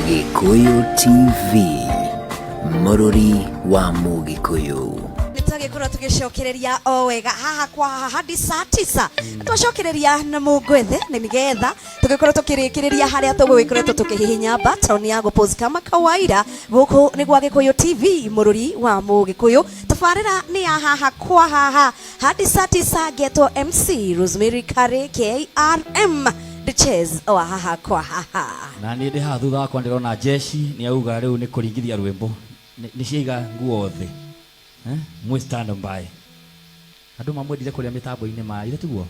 Gikuyu TV, Mururi wa Mugikuyu. Nitagikora tugicokereria o wega haha kwa hadi saa 9 twacokereria na mugwethe na nigetha tugikora tukirikireria haria tugwikoretwo tukihihinya button ya gupose kama kawaida guku ni gwa Gikuyu TV Mururi wa Mugikuyu. Tafarira ni ya haha kwa haha hadi saa 9 geto MC Rosemary Kare KRM the chase o haha kwa haha na ni ndi ha thutha wakwa ndirona jeshi ni auga riu ni kuringithia rwimbo ni ciiga nguo thi mwe stand by andu mamwendire kuria mitambo-ini ma ile tiguo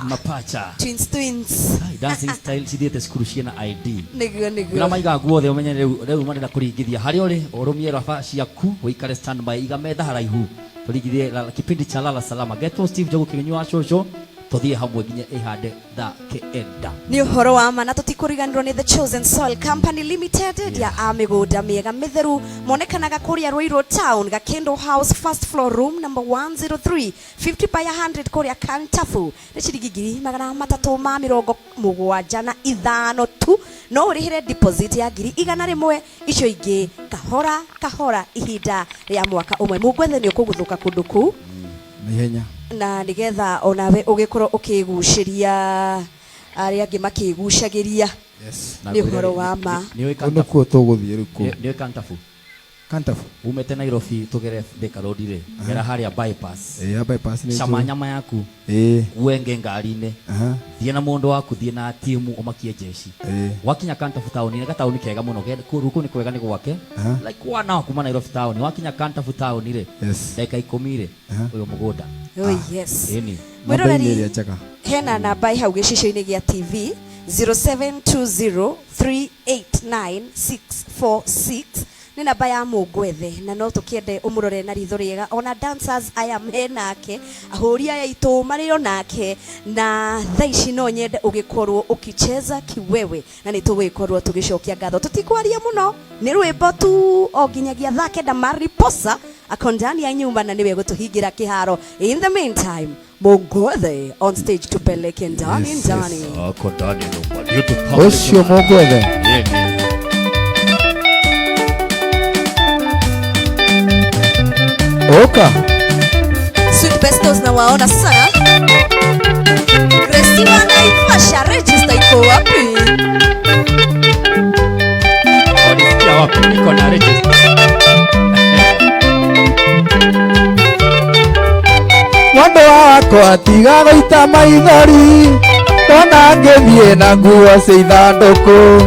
mapacha twins dancing style cithiete cukuru ciena ID niguo na maiga nguo thi umenye riu marenda kuringithia hari uri urumie rafa ciaku uikare stand by iga metha haraihu turingithie kipindi cha lala salama geto Steve Jogo kinywa coco tuthie hamwe nginya ihande da keenda ni uhoro wa ma na tutikuriganirwo ni The Chosen Soil Company Limited ya amiguda miega mitheru monekanaga kuria Ruiru Town Gakendo House first floor room number 103 50 by 100 kuria Kantafu ni ciringi 375 tu no urihire deposit ya 100 icio ingi kahora ihinda ya mwaka umwe mugwethe ni ukuguthuka kunduku nihenya na nigetha onawe ugikorwo ukiguciria aria angi makigucagiria ni uhoro wa ma ni kuo tuguthie riku ni Kantafu umete Nairobi tugere Thika Road ri gera haria bypass bypass ni chama nyama yaku wenge ngari-ini thie na mundu waku thie na timu umakie jeshi wakinya Kantafu town ni gatauni kega muno ruku ni kwega ni gwake like wana kuma Nairobi town wakinya Kantafu town ri dakika 10 ri uyo mugunda yes ini mwiroreri hena namba hau gicicio-ini gia TV 0720389646 ni namba ya mugwethe na no tukiende umurore na ritho riega ona dancers aya menake ahuri aya itu mariro nake na thaici no nyende ugikorwo ukicheza kiwewe na ni tugwikorwo tugicokia ngatho tutikwaria muno ni rwimbo tu o nginyagia thake da mariposa akondani ya nyumba na niwe gutuhingira kiharo. In the meantime mugwethe on stage tupeleke ndani akondani no YouTube ucio mugwethe Oka Sweet Bestos na waona sana Kresiwa na Ifasha register iko wapi? Olisikia wapi? Iko na register Wando wako atiga goita maithori Tona ngethie na nguo cia ithandũkũ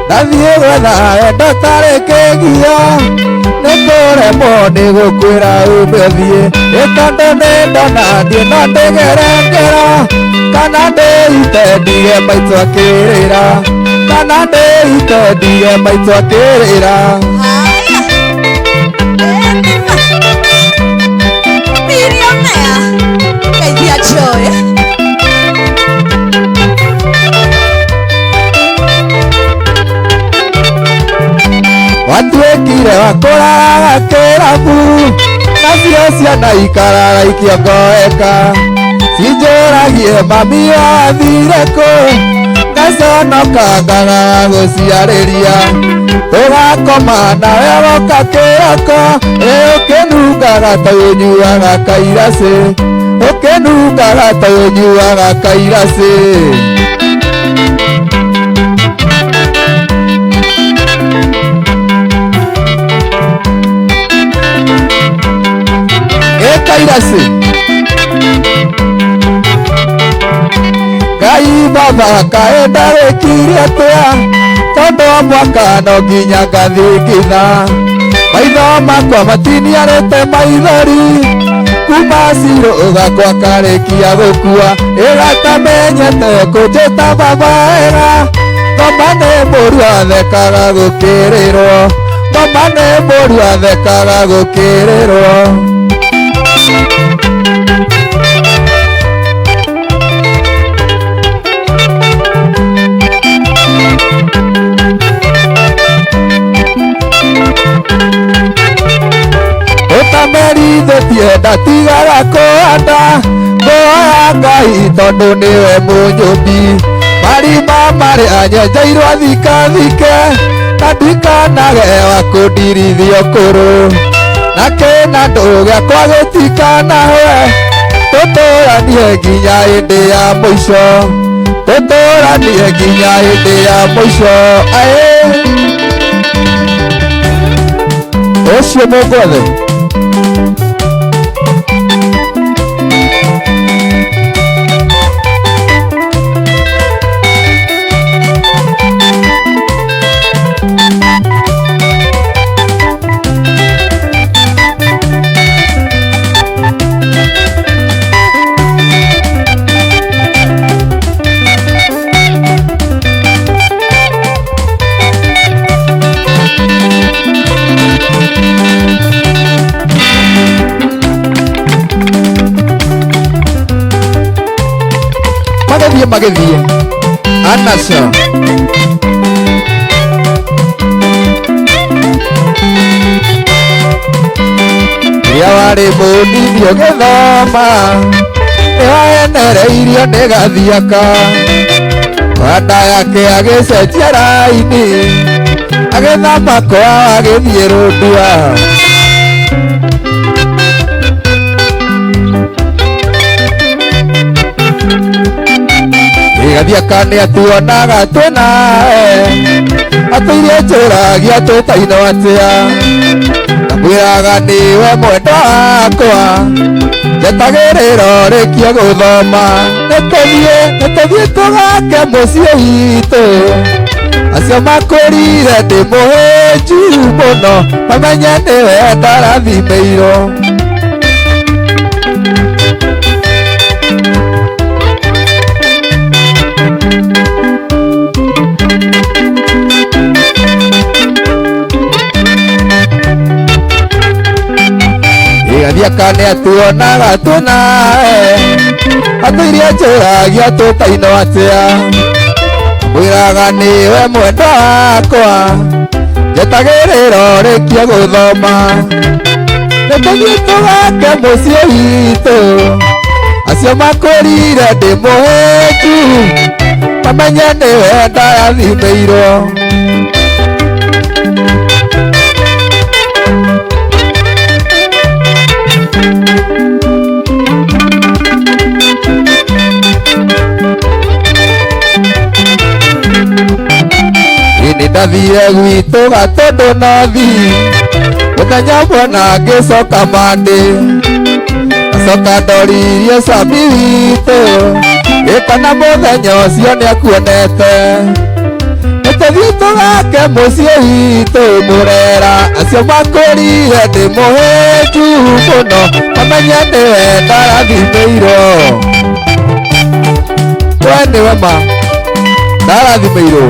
Ndathie gwetha endo tarekegia Nikuremwo ni gukwira umbethie Itondu ni ndona ndie no ndigerengera Kana ndiite ndige maitũ akĩrĩra Kana ndiite ndige maitũ akĩrĩra Millionaire Kaithia Joy Watuĩkire wakũraga kĩrabu Nacio ciana ikarara ikiongoeka Cinjũragie mami wathire kũ Ngaconoka ngaga gũciarĩria Tũgakoma nawe woka kĩroko Ũkĩnungaga ta ũnyuaga kairacĩ Ũkĩnungaga ta ũnyuaga kairacĩ Kairacĩ Ngai baba kaĩ ndarĩkirie atĩa Tondũ mwaka no nginya ngathingitha Maitho makwa matiniarĩte maithori Kuma cirũ gakwa karĩkia gũkua Ĩgatamenyete kũnjĩta baba ega Ngoma nĩ mũrũ athekaga gũkĩrĩrwo Ngoma nĩ mũrũ athekaga gũkĩrĩrwo Utamerithĩtie ndatigara kũhanda Ngũoya Ngai tondũ nĩwe mũnyũmbi marima marĩa nyenjeirwo thikathike na ndikanage wa kũndirithio kũrũ na kĩna ndũgĩakwa gĩtikanahwe tũtũranie nginya hĩndĩ ya mũico tũtũranie nginya hĩndĩ ya mũico ũcio mũngwethe magethie anaca rĩrĩa warĩ mũnini ũgĩthoma nĩwahenereirio nĩ gathiaka wanda yake agĩcenjia raini agĩthama kwao agĩthiĩ Rũndua gathiaka nĩ atuonaga twĩnawe atũire njũragia tũtainatĩa ndamwĩraga nĩwe mwendwa wakwa njetagĩrĩra ũrĩkie gũthoma nĩtũthiĩ tũgake mũciĩ witũ acio makũrire ndĩmũhĩnju mũno mamenye nĩwe ndarathimĩirwo gathiaka nĩ atuonaga twĩnawe atũire njũragia tũtainatĩa mwĩraga nĩwe mwendwa wakwa njetagĩrĩra ũrĩkie gũthoma nĩtũthiĩ tũgake mũciĩ witũ acio makũrire ndĩmũhĩnju mamenye nĩwe ndarathimĩirwo ndathire gwitũ Gatũndũ Nothi mũthenya mwana ngĩcoka Mandi ngacoka ndoririe Sami witũ gĩkona mũthenya ũcio nĩakuonete nĩtũthiĩ tũgake mũciĩ witũ Mũrera acio makũrire ndĩmũhĩnju mũno mamenye nĩwe ndarathimĩirwo we nĩwe ma ndarathimĩirwo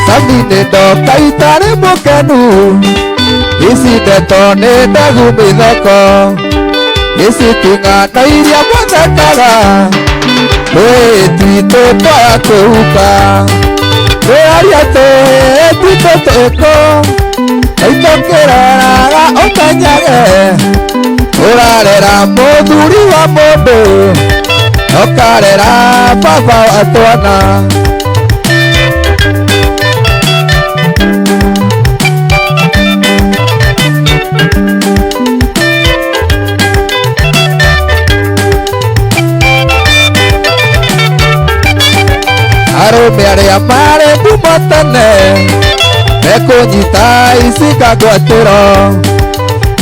Sami nĩ ndoka itarĩ mũkenu ici ndeto nĩ ndegu mĩthoko ici ting'ano iria mũthekaga twĩtwitũ twaya kwĩhuka twĩaria twĩtwitũ twĩkũ aitũkĩroraga ũmenyage ũrarera mũthuri wa mũndũ ũkarera baba wa twana arũme arĩa marĩ ngumo tene mekũnyita ici ngagwatĩro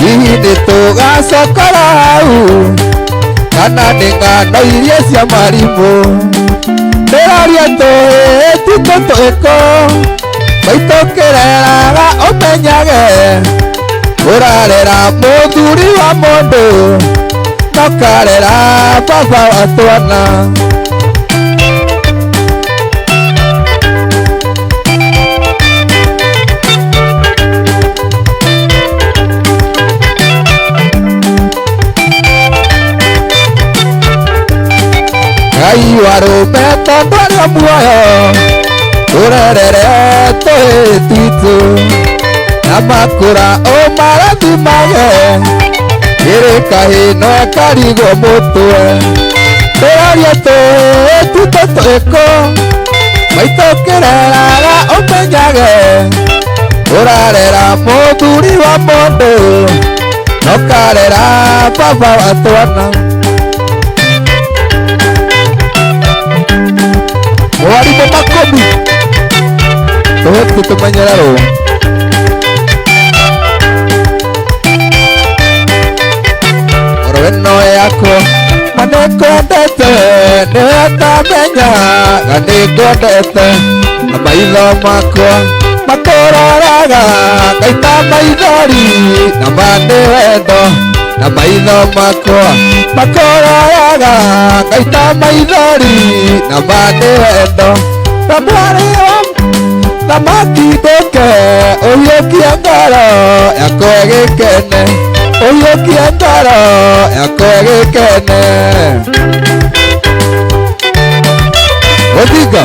hihi nĩtũgacokora hau kana nĩ ng'ano iria cia marimũ ndĩroria tũtwitũ twĩkũ maitũkĩreraga ũmenyage ũrarera mũthuri wa mũndũ nokarera baba wa twana Ngai warũme tondũ arĩ muoyo tũrerere twĩtwitũ na na makũra ũmarathimage ĩrĩ kahĩno ĩkarigwo mũtwe tũraria tũtũ twĩkũ maitũ kĩreraga ũmenyage ũrarera mũthuri wa mũndũ nokarera baba wa twana mwarimũ Makũmi tũheti tũmenyererwo oro ĩno yakwa na nĩngwendete nĩwetamenyaga nĩngwendete na maitho makwa makũroraga ngaita maithori na mande wendo na maitho makwa makũroraga ngaita maithori na mande wendo na mwarĩ wa thamaki ndũke ũhiũkie ngoro yakwa gĩkene ũhiũkie ngoro yakwa gĩkene Odinga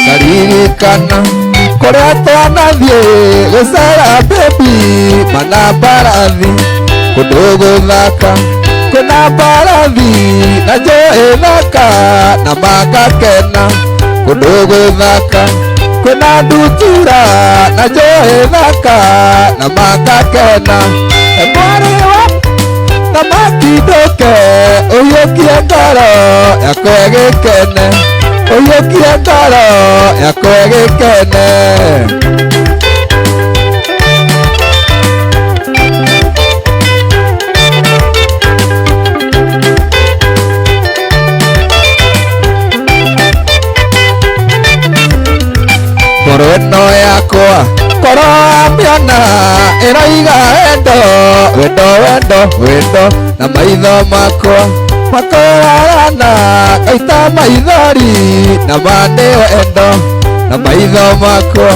karirikana kũrĩa twanathiĩ gũcera baby mana mbarathi kũndũ gũthaka kwĩna mbarathi na njũĩ thaka na magakena kũndũ gũthaka kwĩna ndutura na njũĩ thaka na magakena mwarĩ wa thamaki ndũke ũhiũkie ngoro yakwa gĩkene ũhiũkie ngoro yakwa gĩkene ngoro ĩno yakwa ngoro amĩona ĩroiga wendo wendo wendo wendo na maitho makwa makũrarana ngaita maithori na mande wendo na maitho makwa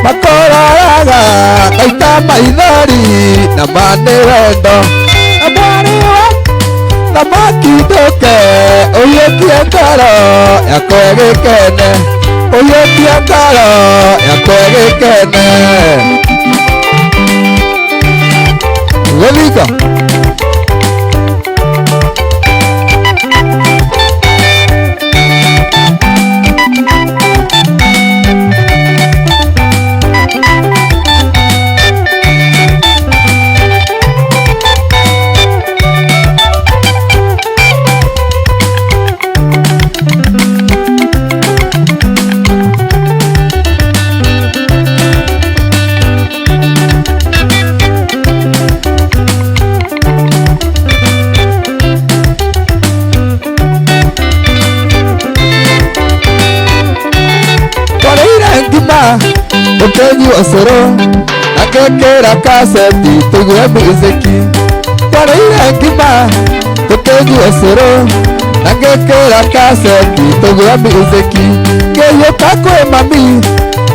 makũraraga ngaita maithori na mande wendo na mwarĩ wa thamaki ndũke ũhiũkie ngoro yakwa gĩkene ũhiũkie ngoro yakwa gĩkene gũthika Ũkĩnyua ũcũrũ na ngekĩra kaseti tũigue muziki twarĩire ngima tũkĩnyua ũcũrũ na ngekĩra kaseti tũigue muziki ngĩhiũka kwĩ mami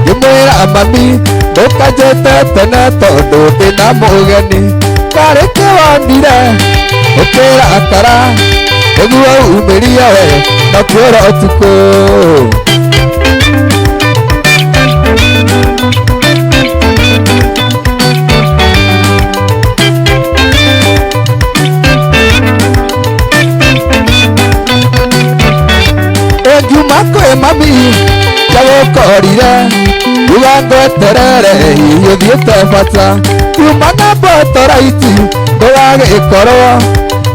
ngĩmwĩra mami ndũkanjĩte tene tondũ ndĩna mũgeni karĩ kĩwonire ũkĩra akara nĩguo umĩrie we na kwĩra ũtukũ Ngiuma kwĩ mami njagũkorire uga ngweterere hihi ũthiĩte bata ngiuma na mbotораiti ndũgagĩkorwo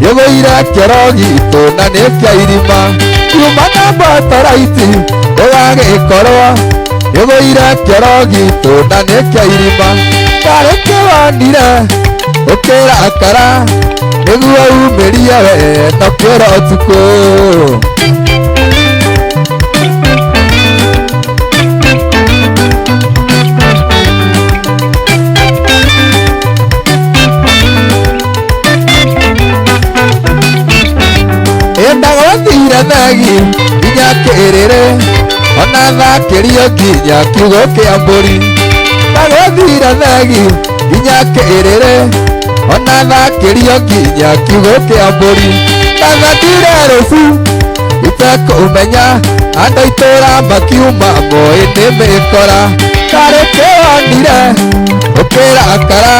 yũgũire kĩoro gitũ na nĩ kĩa irima ngiuma na mbotораiti ndũgagĩkorwo yũgũire kĩoro gitũ na nĩ kĩa irima karĩ kĩwonire ũkĩra akara nĩguo umĩrie we na kwĩra ũtukũ ndagũthire thegi nginya kĩrĩrĩ ona thakĩrio nginya kiugo kĩa mbũri ndagũthire thegi nginya kĩrĩrĩ ona thakĩrio nginya kiugo kĩa mbũri Ndathatire rũbu itekũmenya andũ itũra makiuma moĩ nĩ mĩkora karĩ kĩonire ũkĩrakara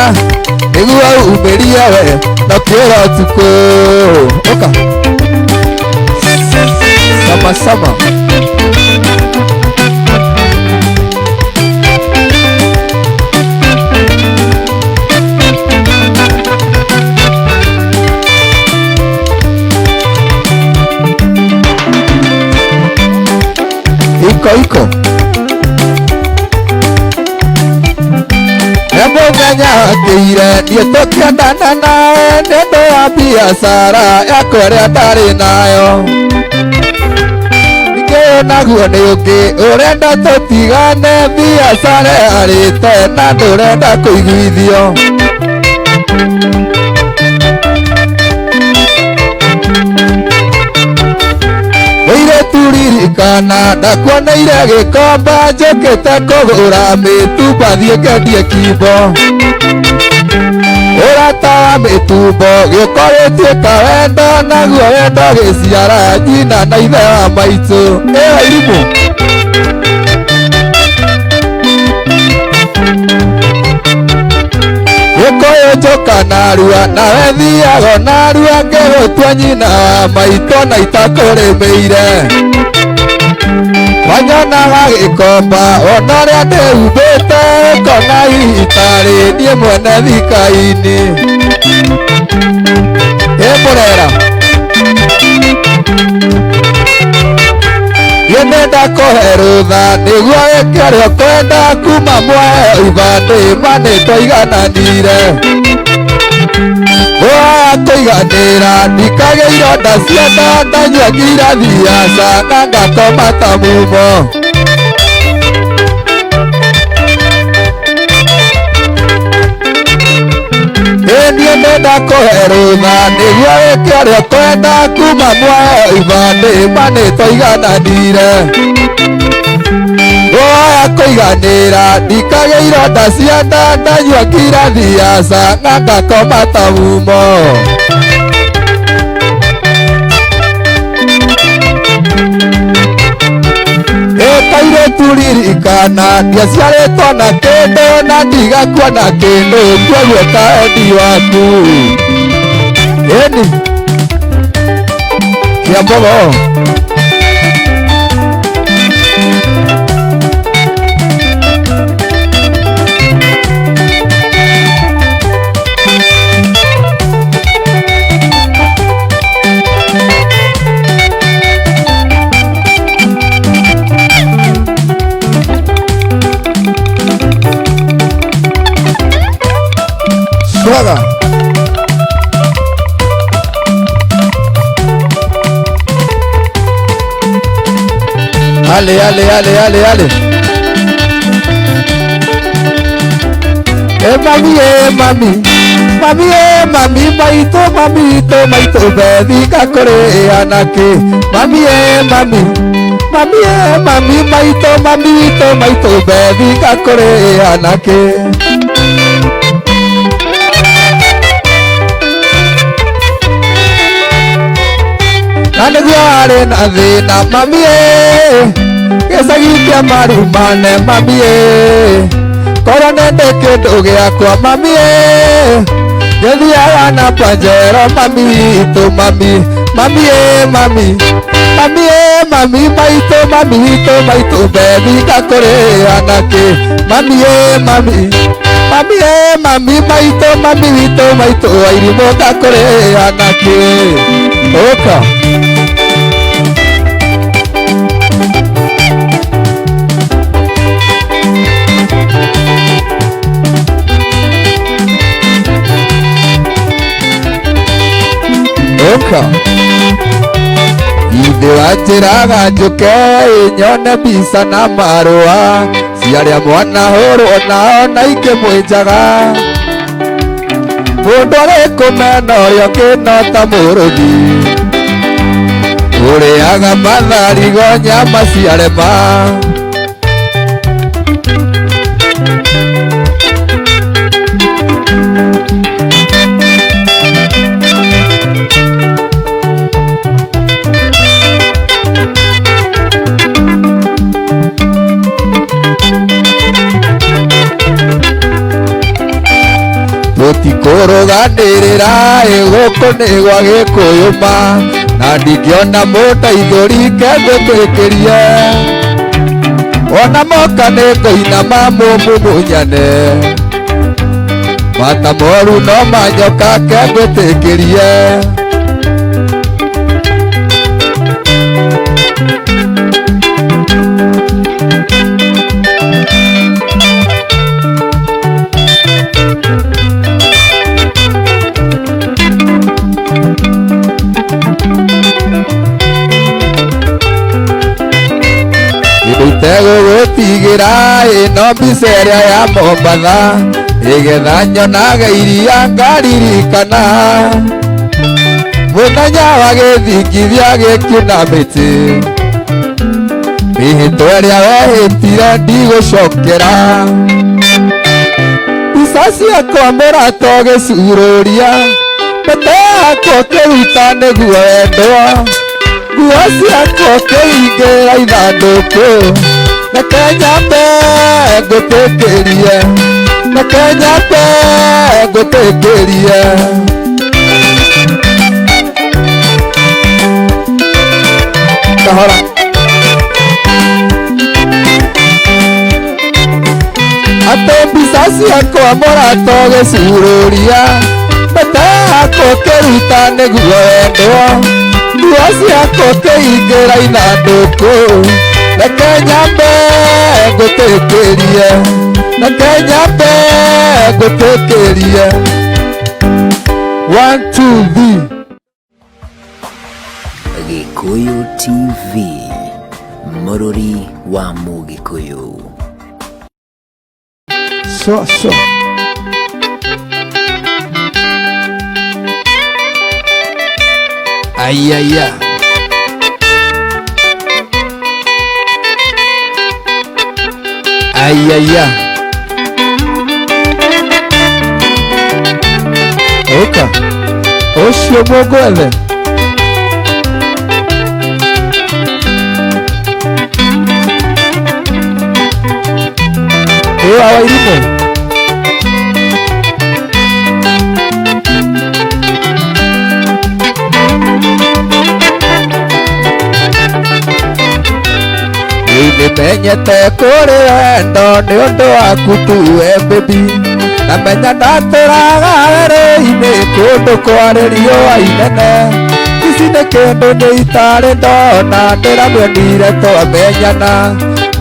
nĩguo umĩrie we na kĩra ũtukũ ũka sama sama iko emũmenya kĩire niĩ tũkĩendana nawe nĩ ũndũ wa biacara yakwa ĩrĩa ndarĩ nayo ningĩ naguo nĩ ũngĩ ũrenda tũtigane biacara yarĩte na ndũrenda kũiguithio turirikana ndakuoneire gĩkomba njũkĩte kũgũra mĩtumba thiĩ ngendie kimbo ũrata wa mĩtumbo gĩũkũrĩtie kawendo naguo wendo gĩciara nyina na ithe wa maitũ ĩyo irimũ gĩkũyũ njoka narua nawe thiago narua ngĩgũtua nyina wa maitũ na itakũrĩmĩire wanyonaga gĩkomba ona ũrĩa ndĩhumbĩte ũkona itarĩ niĩ mwene thika-inĩ mũrera niĩ nĩndakũhe rũtha nĩguo wĩke ũrĩa ũkwenda kuma muoe ibandĩ ma nĩtwaigananire woya kũiganĩra ndikagĩa ironda cia nda ndanyua ngirathi ya canga ngakoma ta mumo niĩ nĩndakũhe rũtha nĩguo wĩke ũrĩa ũkwenda kuma muoe ibandĩ ma nĩtwaigananire woya kũiganĩra ndikagĩa ironda cia nda ndanyua ngirathi ya canga ngakoma ta mumo ĩkaire turirikana ndiaciarĩtwo na kĩndũ na ndigakuona kĩndũ kuoguo ta endi waku ĩni kĩa mbogo Swaga ale mami maitũ bethi ngakũrĩ anake mami maitũ bethi ngakũrĩ anake na nĩguo arĩ na thĩna mami gĩcagi kĩa marumane mami korwo nĩndĩ kĩndũ gĩakwa mami gĩthiaga na panjero mami witũ mami maitũ bethi ngakũrĩ anake mami maitũ wairimũ ngakũrĩ anake ũka ithe wanjĩraga njũke nyone mbica na marũa ciarĩa mwana hũrwo nao na ingĩmwĩnjaga mũndũ arĩ kũmena ũrĩa ũngĩ ta mũrũthi ũrĩaga matharigo nyama ciarema kũrũganĩrĩra gũkũ nĩ gwa Gĩkũyũ-ma, na ndingĩona mũteithũri ngwĩtĩkĩrie, ona moka nĩ ngũinama mũmumunyane, mata moru no manyoka ngwĩtĩkĩrie. Gũgũtigĩra ĩno mbica ĩrĩa ya Mombatha, ĩgetha nyonaga iria ngaririkana mũthenya wa gĩthingithia gĩkiuna mĩtĩ, mĩhĩtwa ĩrĩa wehĩtire ndigũcokera, mbica ciakwa mũrata ũgĩcurũria, mbete yakwa ũkĩruta nĩguo wendwa, nguo ciakwa ũkĩhingĩra ithandũkũ, reke nyambe ngũtĩkĩrie, reke nyambe ngũtĩkĩrie. Kahora atĩ mbica ciakwa mũrata ũgĩcurũria, mbete yakwa ũkĩruta nĩguo wendwa, nguo ciakwa ũkĩhingĩra ithandũkũ, reke nyambe ngũtĩkĩrie, reke nyambe ngũtĩkĩrie. 1 2 3 Gĩkũyũ TV, mũrori wa Mũgĩkũyũ. so ayaya ayaya oka ũcio mũgwethe wa Wairimu nimenyete kũrĩ wendo nĩ ũndũ waku tuwe baby, na menya ndatũraga werũ-inĩ kũndũ kwarĩ riũa inene, ici nĩ kĩndũ nĩ itarĩ ndona, ndĩramĩonire twamenyana,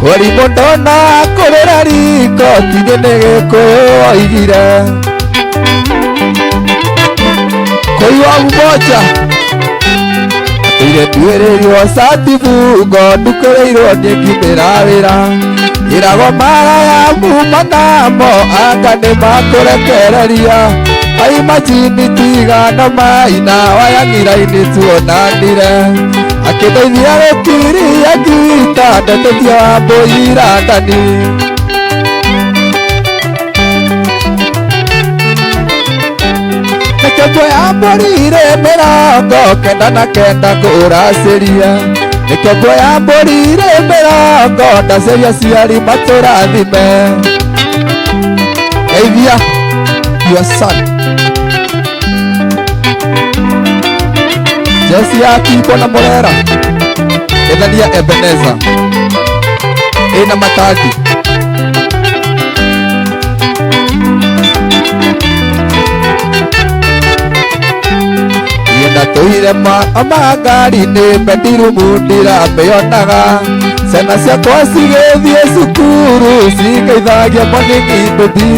kũrimũ ndona kũrĩra riko tinĩ nĩ Gĩkũyũ oigire, kũiwa umoja tuĩrĩirwo Satifungo ndukĩrĩirwo nĩ ngimĩra wĩra, ĩrago mara ya muma namo anga nĩ makũrekereria, aimajini tigano maina wayang'ira-inĩ tuonanire, akĩndeithia gũkiria ngita ndetetia Wambũi Landani. Nĩkĩo yambũrire 99 kũracĩria, nĩkĩo yambũrire 90 ndacaria ciari matũrathime. Geithia your son Jesse Akiko na Murera, Ethania Ebeneza ĩna matangi. Tũire amagari-inĩ bedroom ndiramĩonaga, ciana ciakwa cigĩthiĩ cukuru cingĩithagia mũthing'i nduthi,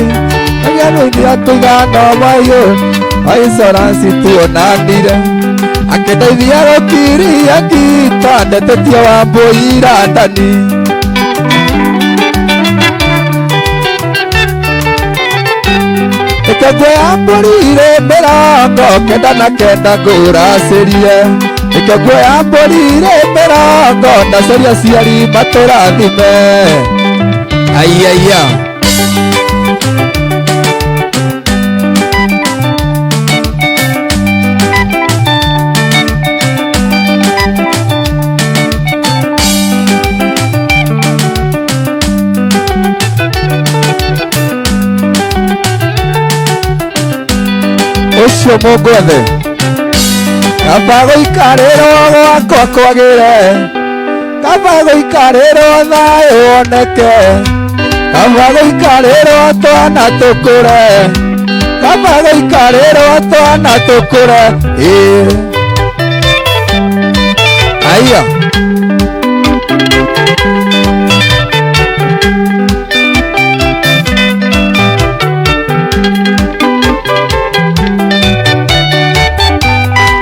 agĩanũithia tũigana mahiũ wa insurance tuonanire, akĩndeithia gũkiria ngita ndetetia Wambũi Landani. Nĩkĩo yambũrire 99 kũracĩria, nĩkĩo yambũrire 90 ndacaria ciari matũrathime. Ayaya ucio mungwethe kaba guikarĩrwo gwakwa kwagĩre kaba guikarĩrwo thayũ woneke kaba guikarĩrwo twana tũkũre kaba guikarĩrwo twana tũkũre aya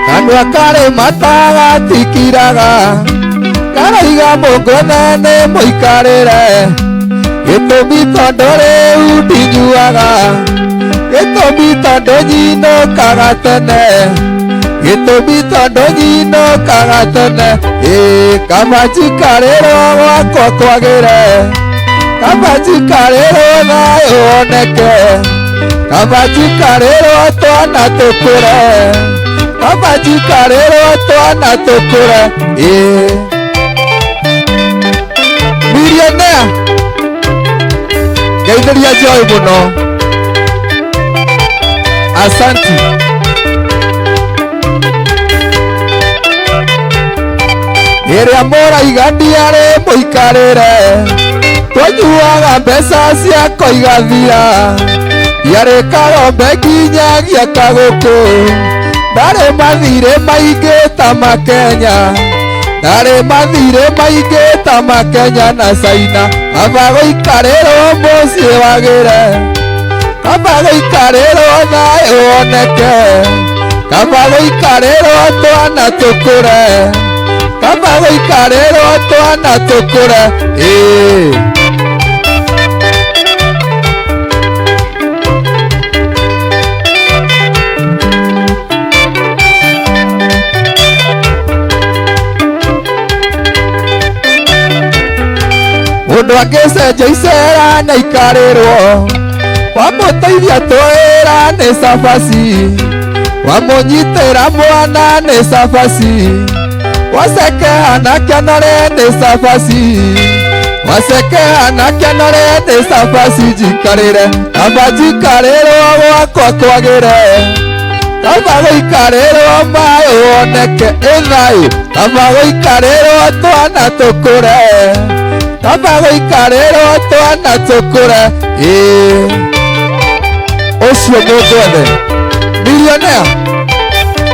kanua karĩ matagatikiraga karaiga mũngwethe nĩ mũikarĩre gĩtũmi tondũ rĩu ndinyuaga gĩtũmi tondũ nyinũkaga tene gĩtũmi tondũ nyinũkaga tene kaba njikarĩrwo gwakwa kwagĩre kaba njikarĩrwo thayũ woneke kaba njikarĩrwo twana tũkũre kaba njikarĩrwo twana tũkũre Millionaire ngeithĩria Joy mũno asanti ĩrĩa mũraigania rĩ mũikarĩre tũnyuaga mbeca ciakwa igathira ndiarĩ karombe nginyagia kagũkũ ndarĩ mathirĩ maingĩ ta Makenya ndarĩ mathirĩ maingĩ ta Makenya na China kaba gũikarĩrwo mũciĩ wagĩre kaba gũikarĩrwo thayũ woneke kaba gũikarĩrwo twana tũkũre kaba gũikarĩrwo twana tũkũre mũndũ angĩcenjia icera na ikarĩrwo wamũteithia twĩra nĩ cabaci wamũnyitĩra mwana nĩ cabaci wacekeha na kĩonore nĩ cabaci wacekeha na kĩonore nĩ cabaci njikarĩre kaba njikarĩrwo gwakwa kwagĩre kaba gũikarĩrwo mayũ woneke thayũ kaba gũikarĩrwo twana tũkũre kaba gũikarĩrwo twana tũkũre ũcio mũngwethe Millionaire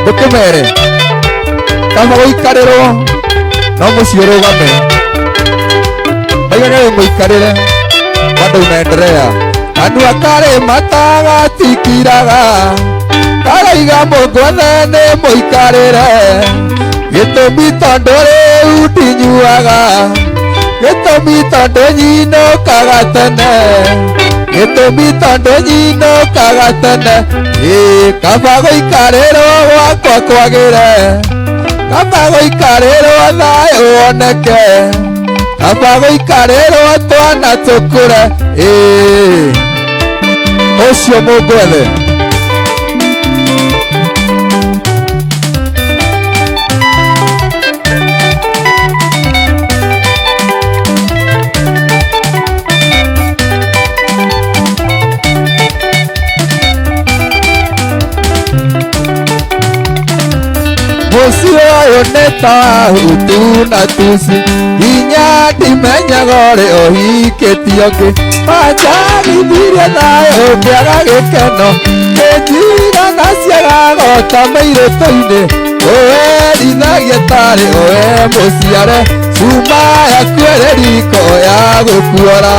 ndũkũmere kaba gũikarĩrwo no mũciĩ ũrũgame maigage mũikarĩre bado unaendelea kanua karĩ matagatikiraga karaiga mũngwethe nĩ mũikarĩre gĩtũmi tondũ rĩu ndinyuaga gĩtũmi tondũ nyinũkaga tene gĩtũmi tondũ nyinũkaga tene kaba gũikarĩrwo gwakwa kwagĩre kaba gũikarĩrwo thayũ woneke kaba gũikarĩrwo twana tũkũre ũcio mũngwethe mũciĩ ũyũ nĩ ta hutu na tuci hinya ndimenyaga ũrĩ ũhikĩtio ngĩ wanjagithirie thayũ ngĩaga gĩkeno ngĩnjigana ciagagota mairĩtu-inĩ ũwerithagia tarĩ ũwe mũciare cuma yaku ĩrĩ riko ya gũkuora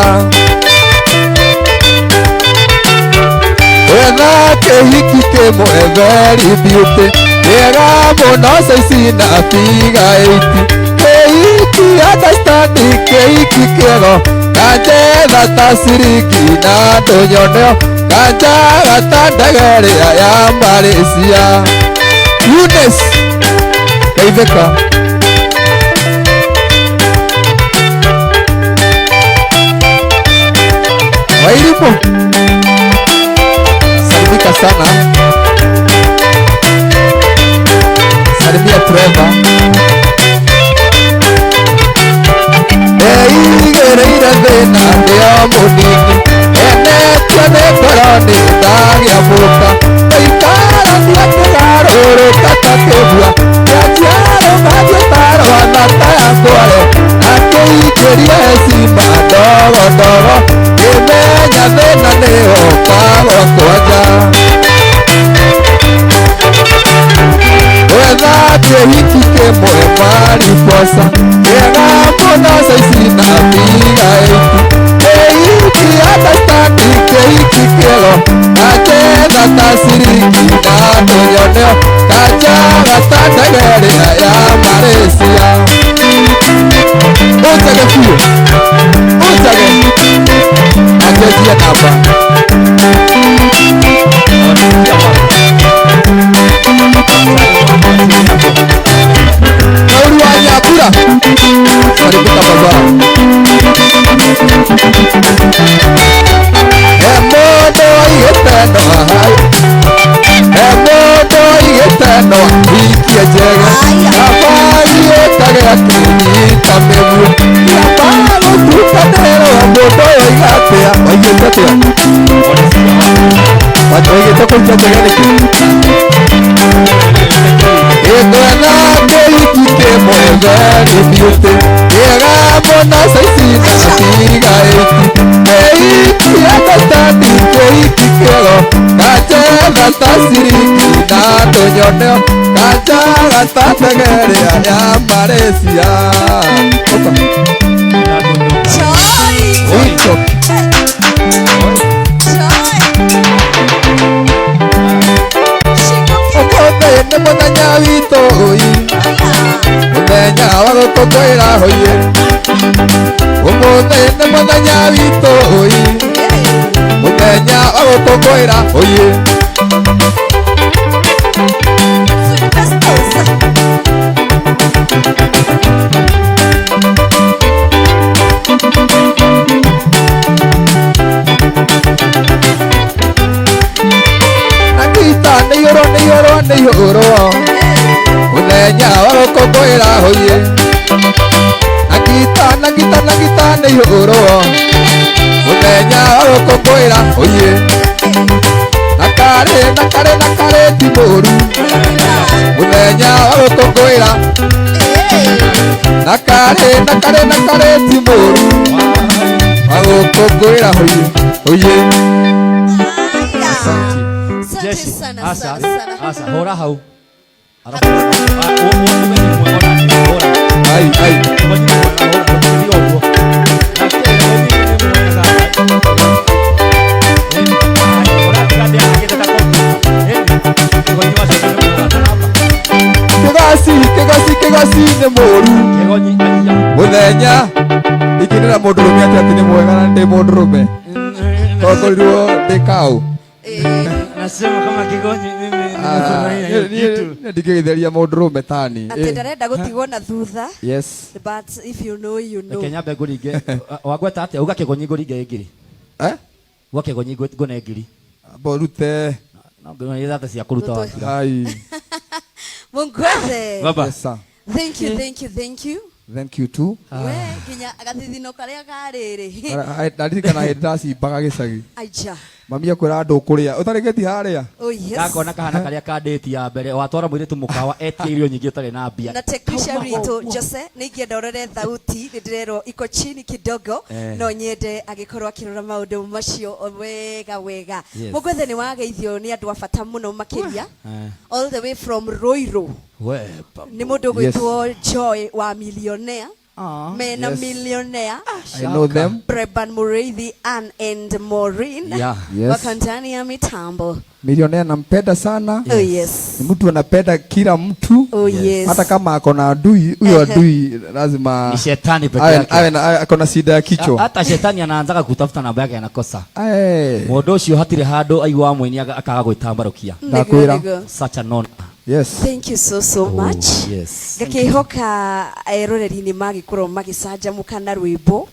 wetha kĩhiki kĩmwe very beauty wega mũno caici na figa 80 kĩhiki understanding kĩhiki kĩego kanjetha ta ciringi na ndũnyoneo kanjaga ta ndege ĩrĩa ya Malaysia Eunice geithĩka Wairimu salimika sana salimia Trevor igĩrĩire thĩna nĩo mũnini enetio nĩ ngoro nĩ ndagĩa mũka gũikarania oro kata kebua Yajaro majo taro anata ya kware Ake ikeria esima dogo dogo Imenya thena neo kawa kwaja Wetha hiki kemwe mariposa Yega mona saisina miga eiti Keiki atastandi keiki kelo Kajega tasiriki na toyoneo Kajaga tandagerea ya Malaysia Utage fiyo Utage Angejia namba Nauri wa Nyakura Saripita baba Emodo igeteno Emodo igeteno Ikie jege Nafagi etage akinyita mebu Yabago tukanero Emodo igatea Oigetetea Oigete kuja jege niki Egana keiki kemwegani biute Yega mona saisina tiga eiti Keiki atastandi keiki kelo Kajega tasiriki na tonyoneo Kajaga tandagerea ya Malaysia Joy. Uito Okote muthenya witũ muthenya wa gũkũngũĩra hoye ũmũthĩ nĩ muthenya witũ muthenya wa gũkũngũĩra hoye nĩ ihũrwo muthenya wa gũkũngũĩra hoye na ngita nĩ ihũrwo muthenya wa gũkũngũĩra hoye na karĩ ti mũru muthenya wa gũkũngũĩra na karĩ ti mũru wa gũkũngũĩra hoye Jesse, sana asa, sana sana. asa, hora hau. Alafu, ai Kegasi nĩ mũru muthenya ikinĩra mũndũrũme atĩ nĩ mwega na ndĩ mũndũrũme tokorirwo ndĩ kaũ nasema kama Kigonyi mimi nimefurahia hiyo kitu. Ndikĩgetheria mũndũrũme tani Ati ndarenda gutigwo na thutha. Yes. But if you know you know. Kenya be nguringe wagweta atia uga Kigonyi nguringe ngiri. Wa Kigonyi ngone ngiri. Borute. No ngone ithate cia kuruta wakira. Ai. Mungwethe. Baba. Yes sir. Thank you. Thank you too. We ginya agathithino karia kariri. Ndaririkana hĩndĩ ndacimbaga gĩcagi. Aija. Mami akwĩra andũ kũrĩa ũtarĩkĩti harĩa. Oh yes. Gakona kahana karia ka date ya mbere watwara mũirĩtu mũkawa etie irio nyingĩ ũtarĩ na mbia. Na technician witũ Jose nĩ ingĩenda ũrore thauti nĩndĩrerwo iko chini kidogo no nyende agĩkorwo akĩrora maũndũ macio wega. Mũgwethe nĩ wageithio nĩ andũ a bata mũno makĩria all the way from Roiro. Nĩ mũndũ gwĩtwo Joy wa Millionaire. Mena Millionaire. I know them. Breban Mureithi, Ann and Maureen. Yeah. Yes. Wako ndani ya mitambo. Millionaire nampenda sana. Oh yes. Ni mtu anapenda kila mtu. Oh yes. Hata kama ako na adui, huyo adui lazima ni shetani peke yake. Ako na shida ya kichwa. Hata shetani anaanza kutafuta namba yake anakosa. Mũndũ ũcio hatirĩ handũ aigua mweni akaga gwĩtambarũkia. Ndakwĩra. Such a non. Yes. Thank you so much. Yes. Gakihoka eroreri-inĩ magĩkorwo magĩcanjamũka na rwĩmbo.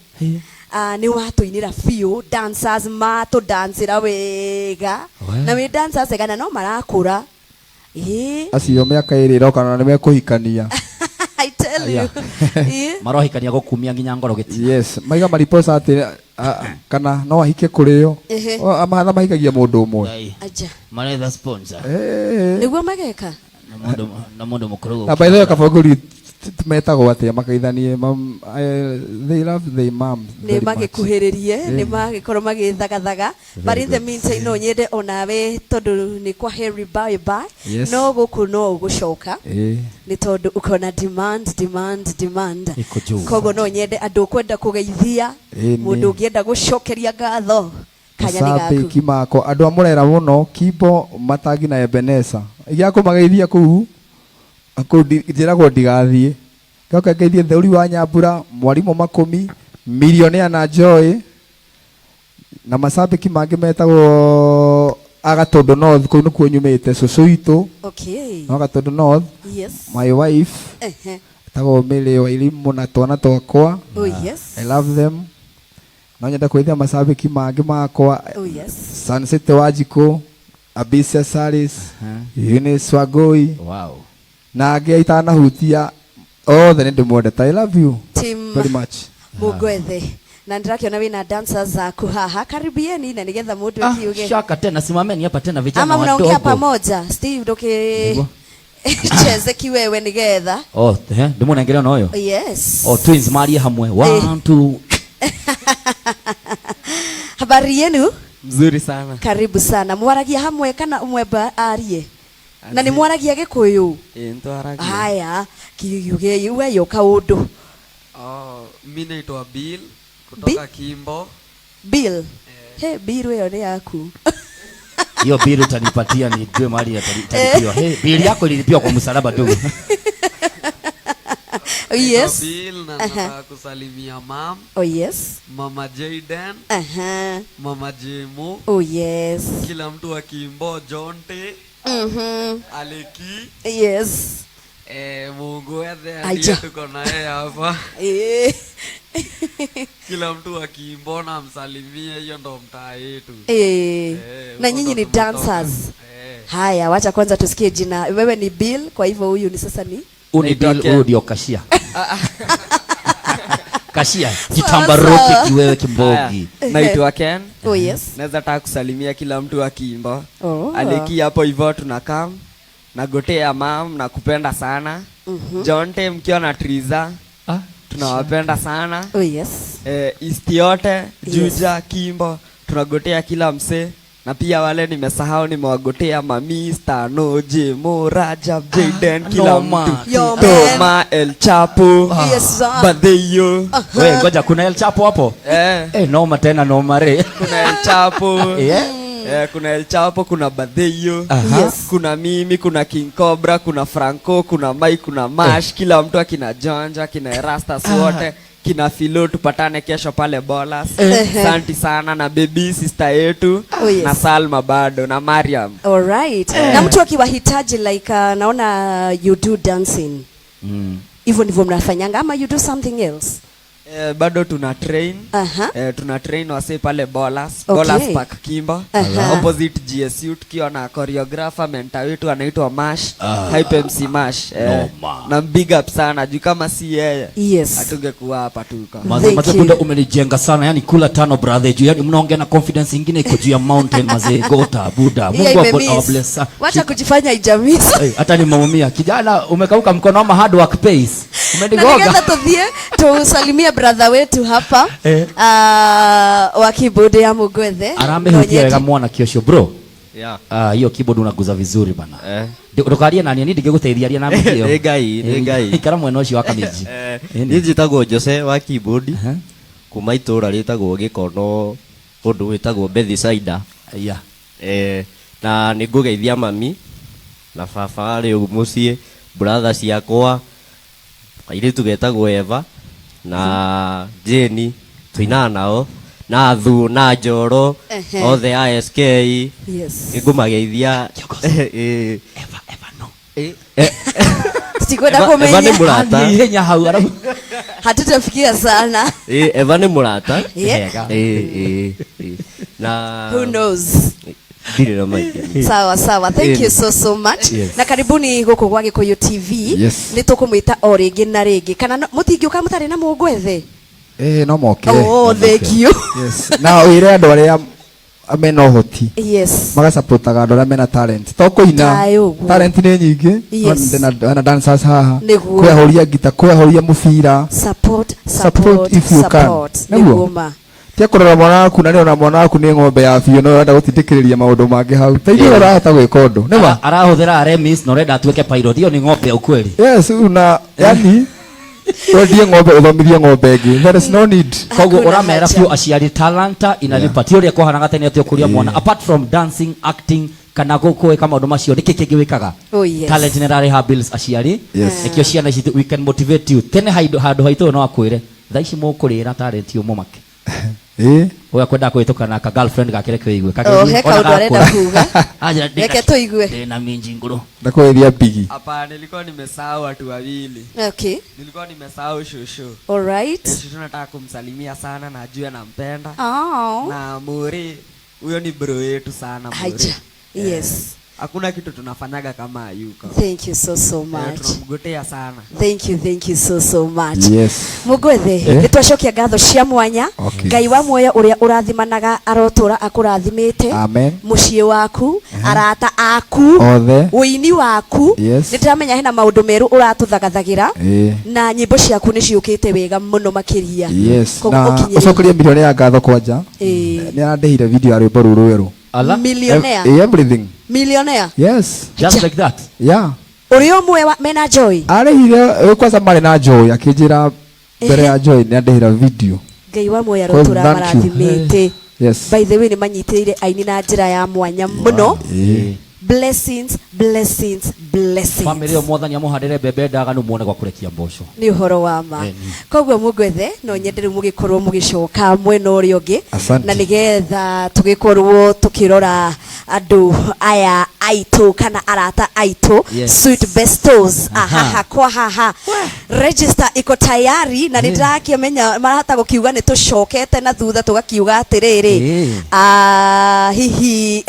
Nĩ watũinĩra biũ, dancers matũdancĩra wega. Na wĩ dancers egana no marakũra. Acio mĩaka ĩrĩ ĩroka na nĩ mekũhikania. I tell you. Marohikania gũkumia nginya ngoro gĩtina. Yes. Maiga mariposa atĩ kana no ahike kũrĩo. Amahatha mahikagia mũndũ ũmwe. Aja. Maretha sponsor. Nĩguo mageka. na mundu mukuru na by the way kaboguri metagwo atia makaithanie mam they love their mom nä magäkuhärĩrie nä magäkorwo magäthagathaga but in the meantime no nyende onawe tondå nä kwa Harry bye bye no gũkũ no ũgũcoka nĩ tondũ ũkona demand koguo no nyende andũ kwenda kũgeithia mũndũ ũngĩenda gũcokeria ngatho kanya nĩ gaku Mashabiki mako andũ amũrera mũno Kimbo Matangi na Ebeneza igĩakũmageithia kũu njĩragwo ndigathiĩ ngoka ngeithie Theuri wa Nyambura Mwarimũ Makũmi Millionaire na Joy na mashabiki mangĩ metagwo Agatondo North kũu nĩkuo nyumĩte cũcũ witũ Agatondo North my wife etagwo Mĩrĩ wa Irimũ na twana twakwa I love them no nyenda kwĩthia mashabiki mangĩ makwa Sunset Wanjikũ Abisa Saris Eunice Wangui na angĩ itanahutia othe nĩndĩmwendete I love you very much Mugwethe na ndĩrakĩona wĩna dancers zaku haha karibieni na nĩgetha mũndũ akiuge shaka tena simameni hapa tena vijana ama mnaongea pamoja Steve cheze kiwewe nĩgetha ndĩmũnengerera na ũyũ yes twins marie hamwe 1 2 habari yenu mzuri sana karibu sana mwaragia hamwe kana umwe arie na nĩ mwaragia Gĩkũyũ ntwaragia haya kiuge iwe yoka ũndũ mimi naitwa Bill kutoka Kimbo Bill Bill wewe ni yaku hiyo Bill utanipatia nijue mali atalipiwa Bill yako ililipiwa kwa msalaba tu yes Bill na nataka kusalimia mom mama Jayden mama Jemu kila mtu wa Kimbo Jonte Aleki Mungu ndiye tuko naye hapa kila mtu wa Kimbo na msalimie hiyo ndo mtaa yetu na nyinyi ni dancers haya wacha kwanza tusikie jina wewe ni Bill kwa hivyo huyu ni sasa ni Bill ndio kashia kashia kitambaroke kiwewe Kimbogi naitwa Ken naweza taka kusalimia kila mtu wa Kimbo Aleki hapo hivyo tunakaa na gotea mam na kupenda sana Jonte mkiwa na Triza tunawapenda sana East yote Juja Kimbo tunagotea kila mse na pia wale nimesahau nimewagotea Mami Stano Jemo Rajab Jayden kila mtu Toma El Chapo Badeyo wewe ngoja kuna El Chapo hapo noma tena noma re kuna El Chapo kuna El Chapo kuna Badeyo kuna mimi kuna King Cobra kuna Franco kuna Mike kuna Mash kila mtu akina Jonja kina Erastus wote kina Philo tupatane kesho pale Bolas asante sana na baby sister yetu na Salma bado na Mariam alright na mtu akiwahitaji like naona you do dancing hivyo ndivyo mnafanyanga ama you do something else bado tuna train wase pale Bolas Park Kimbo opposite GSU tukiwa na choreographer mentor wetu anaitwa Mash Hype MC Mash na big up sana juu kama si yeye hatungekuwa hapa tuko mazekunda umenijenga sana yani kula tano brother juu yani mnaongea na confidence nyingine iko juu ya mountain mazee gota buda Mungu bless wacha kujifanya ijamisa hata nimeumia kijana umekauka mkono ama hard work pace umenigoga tusalimia brother wetu hapa wa keyboard ya Mugwethe arambehutia wega mwana kiosho bro hiyo keyboard unaguza vizuri bana ndokaria nani ni ndigegũteithia na mbio ngai ikara mwena ũcio wa kamiji njĩtagwo Jose wa keyboard kuma itũra rĩtagwo Gĩkono ũndũ wĩtagwo Bethsaida na nĩngũgeithia mami na baba arĩ mũciĩ brother ciakwa airĩtu getagwo Eva na Jenny tuinana nao na Thu na Njoro othe ASK ngũmageithia Eva no sikwenda kumenya Eva nĩ mũrata ihenya hau arabu hatutafikia sana Eva nĩ mũrata na who knows sawa thank you so much na karibuni gũkũ gwa Gĩkũyũ TV nĩ tũkũmwĩta o rĩngĩ na rĩngĩ kana mũtingĩũka mũtarĩ na Mũgwethe no moke thank you na wĩre andũ arĩa amena hoti yes maga support agando la mena talent to kuina talent ni nyingi na dancers haha kwa horia gita kwa horia mufira support if you can tia kurora mwana waku na rĩona mwana waku nĩ ng'ombe ya biũ no wenda gũtindĩkĩrĩria maũndũ mangĩ hau teithia ũrahota gwĩka ũndũ nĩma arahũthĩra remis no renda atuĩke pilot iyo nĩ ng'ombe ya ukweli yes una yani wendie ng'ombe ũthomithie ng'ombe ĩngĩ there is no need koguo ũramera biũ aciari talanta inalipa ti ũrĩa kwahanaga tene atĩ ũkũria mwana apart from dancing acting kana gũkwĩka maũndũ macio nĩkĩ kĩngĩ wĩkaga talent nĩ rarĩha bills aciari nĩkĩo ciana ici we can motivate you tene handũ haitũ no akwĩre thaa ici mũkũrĩra talent yo mũmake oya kwenda kwĩtũkana ka girlfriend gake reke igue heka ũndũ arenda kuga reke tũigue na minji ngũrũ ndakwĩria bigi hapa nilikuwa nimesahau watu wawili okay nilikuwa nimesahau shushu all right shushu nataka kumsalimia sana na ajue nampenda oh na Muri huyo ni bro yetu sana Muri yes hakuna kitu tunafanyaga kama yuko thank you so much tunamgotea sana thank you so much yes mugwethe nitwacokia ngatho cia mwanya ngai wa muoyo uria urathimanaga arotura akurathimite amen mucii waku arata aku uini waku nitiramenya hena maundu meru uratuthagathagĩra na nyimbo ciaku ni ciukite wega muno makiria na ucokerie milioni ya ngatho kwanja ni arandehire video ya rwimbo ruru rweru millionaire everything millionaire yes just like that yeah urio mwe mena joy arehire kwanza mari na joy akijira mbere ya joy ni andehira video ngai wa moyo arotura marathimite yes by the way ni manyitire aini na njira ya mwanya muno blessings family omwathani amuhandire mbembe ndaga numuone gwa kurekia mboco ni uhoro wa ma koguo mugwethe no nyendere mugikorwo mugicoka mwena uria ungi na nigetha tugikorwo tukirora andu aya aitu kana arata aitu sweet bestos kwa haha register iko tayari na nindakimenya marahata gukiuga ni tucokete na thutha tugakiuga atiriri hihi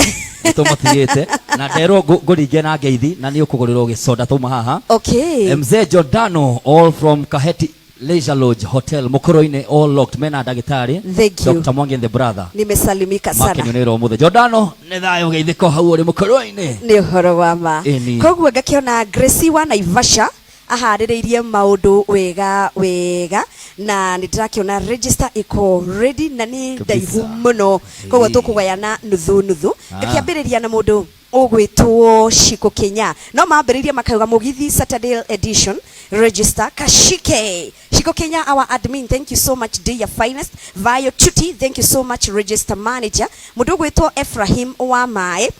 tumatigite na ndero nguringe na ngeithi na ni ukugurirwo gicoda tuma haha okay mzee Jordano all from Kaheti Leisure Lodge Hotel Mukoroine all locked mena ndagitari Dr. Mwangi and the brother nimesalimika sana makenyonero muthe Jordano ni thayo geithiko hau uri Mukoroine ni uhoro wa ma koguo ngakiona Gracie wa Naivasha aharĩrĩirie maundu wega na nitirakiona register iko ready na ni ndaihu muno koguo tukugayana nuthu ngakiambĩrĩria na mundu ugwitwo Shiko Kenya no mambĩrĩirie makauga mugithi Saturday edition register kashike Shiko Kenya our admin thank you so much dear finest Vayo Chuti thank you so much register manager mundu ugwitwo Ephraim wa Mae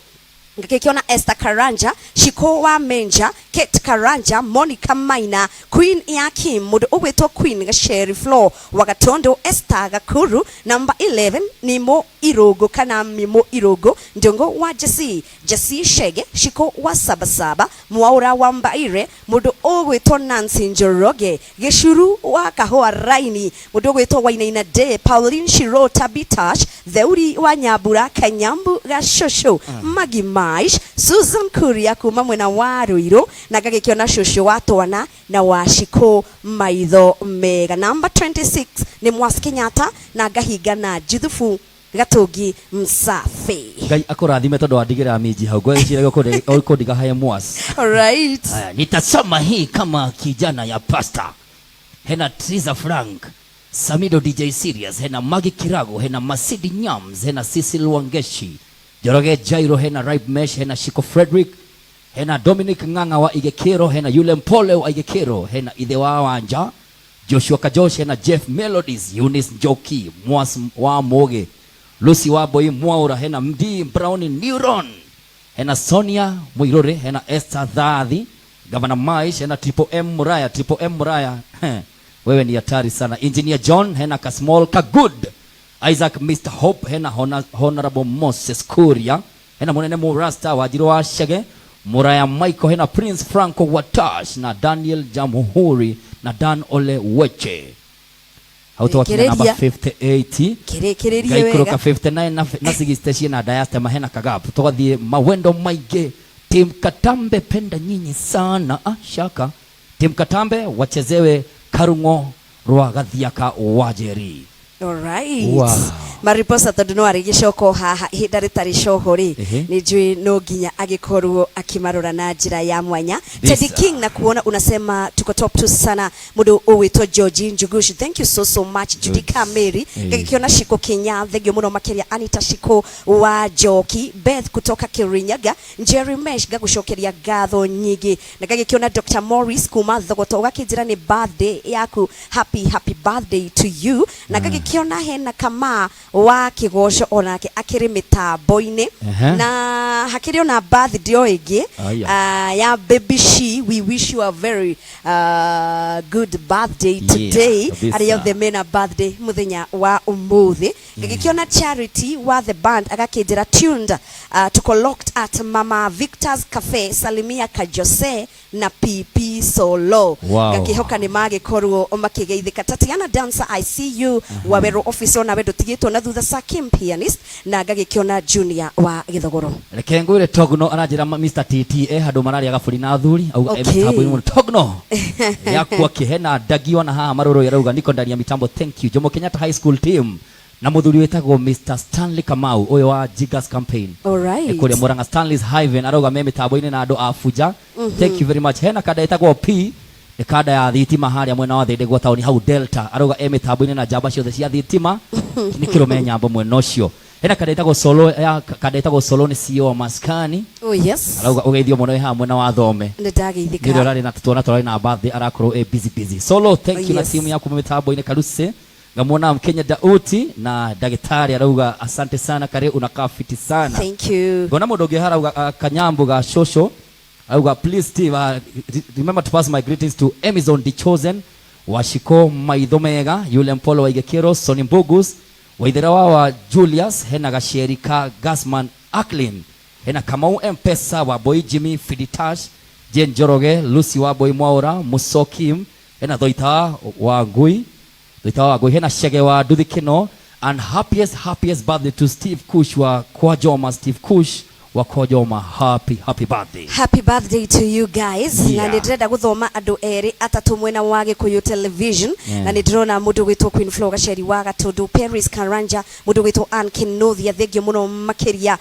ngakiona Esther Karanja Shiko wa Menja Kate Karanja Monica Maina Queen Yakim mundu ugwitwo Queen Gasheri Floor Wagatondo Esther Gakuru number 11 Nimo Irogo kana Mimo Irogo Ndongo wa Jesse Shege Shiko wa Sabasaba Mwaura wa Mbaire mundu ugwitwo Nancy Njoroge Geshuru wa Kahua Raini mundu ugwitwo Wainaina De Pauline Shiro Tabitash Theuri wa Nyabura Kanyambu Gashosho Magima Susan Kuria kuma mwena wa Ruiru na gagikiona shosho wa Twana na wa Shiko maitho mega number 26 ni Mwasi Kenyatta na gahiga na Jithufu Gatungi Msafi ngai akurathime tondu wandigira minji hau gwecire gukundiga haya Mwasi all right nitasoma hii kama kijana ya pasta hena Triza Frank Samido DJ Serious hena Magi Kirago hena Masidi Nyams hena Cecil Wangeshi Joroge Jairo hena Ripe Mesh hena Shiko Frederick hena Dominic Nganga wa Igekero hena Yule Mpole wa Igekero hena Ithe wa Wanja Joshua Kajosh hena Jeff Melodies Eunice Njoki Mwas wa Moge Lucy wa Boy Mwaura hena Mdi Brown Neuron hena Sonia Muirore hena Esther Dhathi Governor Maish hena Triple M Muraya wewe ni hatari sana Engineer John hena Kasmol Kagud Isaac Mr. Hope hena Honorable Moses Kuria hena Munene Murasta Wajiro wa Shege Muraya Michael hena Prince Franco Watash na Daniel Jamhuri na Dan Ole Weche hautowakinya namba 58 kirekererie wega gaikuruka 59 na sigisteshia na diastema hena Kagapu twathie mawendo maige Tim Katambe penda nyinyi sana shaka Tim Katambe wachezewe Karungo rwa Gathiaka Wajeri all right Mariposa tondu no arigicoko haha ihinda ritari cohori ni njui no nginya agikorwo akimarora na njira ya mwanya. Teddy King na kuona unasema tuko top 2 sana mundu uwitwa George Njugushi. Thank you so much Judy Kameri. Gagikiona Shiko Kenya thegio muno makeria Anita Shiko wa Joki Beth kutoka Kirinyaga Jerry Mesh gagucokeria gatho nyingi na gagikiona Dr. Morris kuma thogoto gakijira ni birthday yaku happy birthday to you na gagikiona hena kama wa Kigoco onake akiri mitambo-ini na hakiri ona birthday o ingi ya baby she. We wish you a very good birthday today. Ari othe mena birthday muthenya wa umuthi. Gagikiona Charity wa the band agakijira tuned tuko locked at Mama Victor's Cafe Salimia Kajose na PP Solo. Gakihoka ni magikorwo makigeithika. Tatiana Dancer I see you Waweru officer na wedo tigitwo na thutha Sakim pianist na gagikiona Junior wa Githogoro. Reke ngwire Togno aranjira Mr TT handu marari agaburi na thuri au mitambo ni Togno yakwa kihena dagiwa na haha maroro yarauga niko ndani ya mitambo. Thank you Jomo Kenyatta High School team na muthuri wetagwo Mr Stanley Kamau uyo wa Jigas campaign. Alright. Ekore Muranga Stanley's Hiven arauga me mitambo-ini na andu afuja. Thank you very much. Hena kada etagwo P kada ya thitima haria mwena wa thinde gwa tauni hau Delta arauga mitambo-ini na jamba ciothe cia thitima ni kirome nyambo mwena ucio. Hena kada etagwo Solo kada etagwo Solo ni CEO Maskani. Oh yes. Arauga ugeithio muno ha mwena wa Thome. Ndageithika. Ndio rari na tutona twari na birthday arakorwo busy. Solo thank you na timu yaku mitambo-ini Karuse. Ngamwona Mkenya Dauti na Dagitari arauga asante sana kare unakaa fiti sana. Thank you. Ngona mundu ngi harauga Kanyambu ga Shosho arauga please Steve remember to pass my greetings to Amazon the Chosen Washiko Maithomega yule Mpolo wa Igekero Sony Mbugus Waitherawa wa Julius hena Gasherika Gasman Aklin hena Kamau Mpesa wa Boy Jimmy Fiditash Jen Joroge Lucy wa Boy Mwaura Musokim hena Doita wa Ngui hena Shege wa Duthikino and happiest birthday to Steve Kush wa Kwajoma. Steve Kush wa Kwajoma, happy birthday. Happy birthday to you guys. Na ndirenda guthoma andu eri atatu mwena wa Gikuyu television na ndirona mundu gwitwo Queen Flo Gacheri wa Gatundu Paris Karanja mundu gwitwo Ann Kinothia thengio muno makiria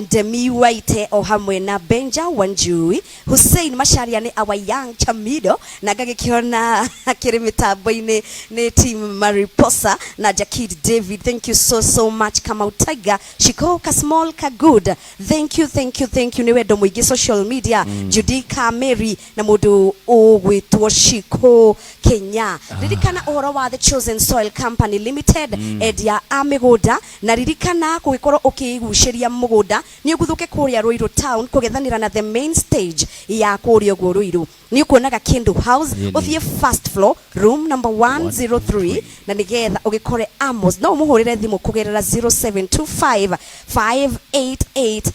Ndemi Waite o hamwe na Benja Wanjui Hussein Masharia ni our young Chamido na gagikiona akiri mitambo-ini ni team Mariposa na Jakid David. Thank you so much Kamau Tiger Shiko Kasmall Kagood. Thank you ni wendo mwingi social media Judy Kameri na mundu ugwitwo Shiko Kenya. Ririkana uhoro wa The Chosen Soil Company Limited edia amigunda na ririkana kugikorwo ukiguciria mugunda ni uguthuke kuria Ruiru town kugethanira na the main stage ya kuria gwo Ruiru ni ukuonaga Kindu House uthie first floor room number 103 na nigetha ugikore Amos no umuhurire thimu kugerera 0725 588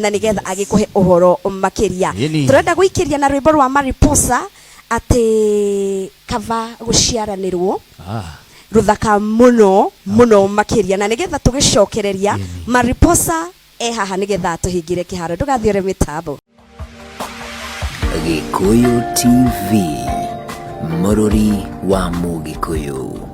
na nigetha agikuhe uhoro makiria. Turenda guikiria na rwimbo rwa Mariposa ati kava guciaranirwo ruthaka muno makiria na nigetha tugicokereria Mariposa haha nigetha tuhingire kiharo ndugathiore mitambo. Gikuyu TV Murori wa Mugikuyu.